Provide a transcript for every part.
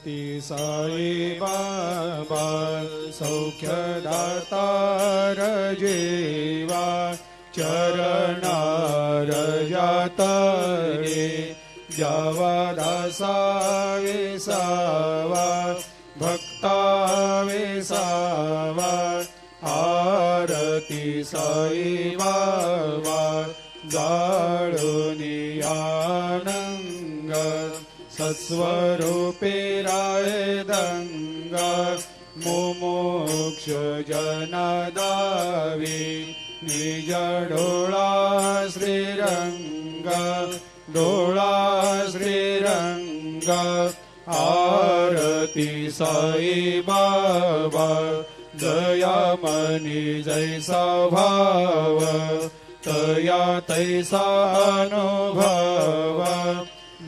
ती साई बाबा सौख्यदातार जीवा चरणार जातरे जावा दासा विसावा भक्ता विसावा आरती साई बाबा जाळूनी आनंग सत्स्वरूपे राय दंग मुमुक्ष जनदावी निज डोळा श्रीरंग डोळा श्रीरंग आरती साई बाबा दयामनी जैसा भाव तया तैसा अनुभव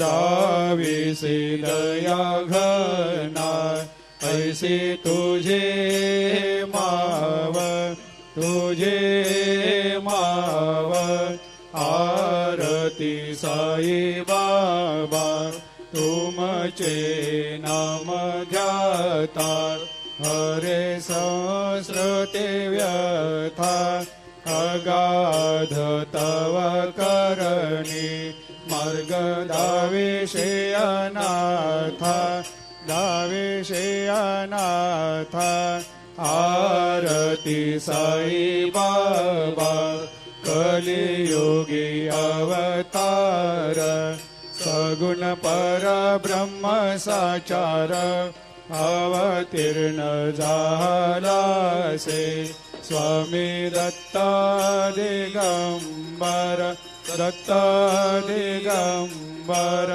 दाविसे दया घना ऐसे तुझे माव तुझे माव आरती साई बाबा तुमचे नाम ध्याता हरे संस्कृते व्यथा अगाध तव करणी मार्ग दाविषे अनाथा दाविषे अनाथा आरती साई बाबा कलियुगी अवतार सगुण परब्रह्म साचार अवतीर्ण झालासे स्वामी दत्ता दिगंबर दत्ता दिगंबर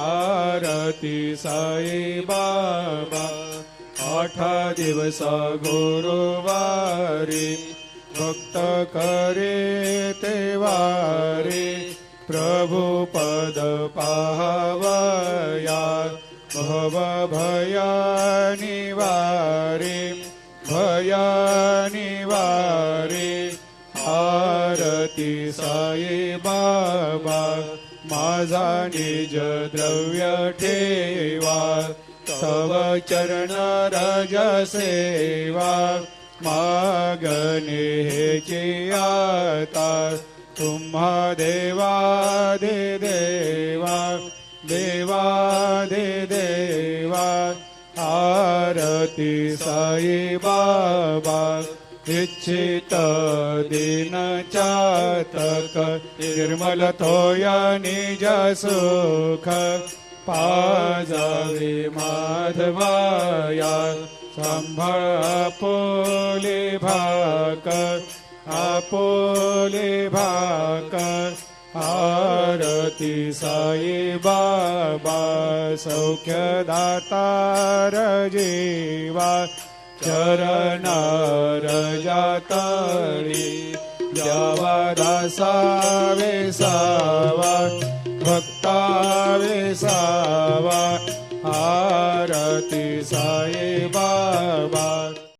आरती साई बाबा 8 दिवस गुरुवारी भक्त करे तेवारी प्रभु पद पाहवया भव भया निवारी भया निवारी आरती साई बाबा माझा निज द्रव्य ठेवा तव चरण रज सेवा मागणे हेची आता तुम्हा देवादि देवा देवादि देवा आरती साई बाबा इच्छित दिन चातक निर्मल थोया निज सुख पाजावे माधवाया सांभाळ आपोले भाक आरती साई बाबा सौख्यदातार जीवा चरणार जातळी द्यावा दासा विसावा भक्ता विसावा आरती साई बाबा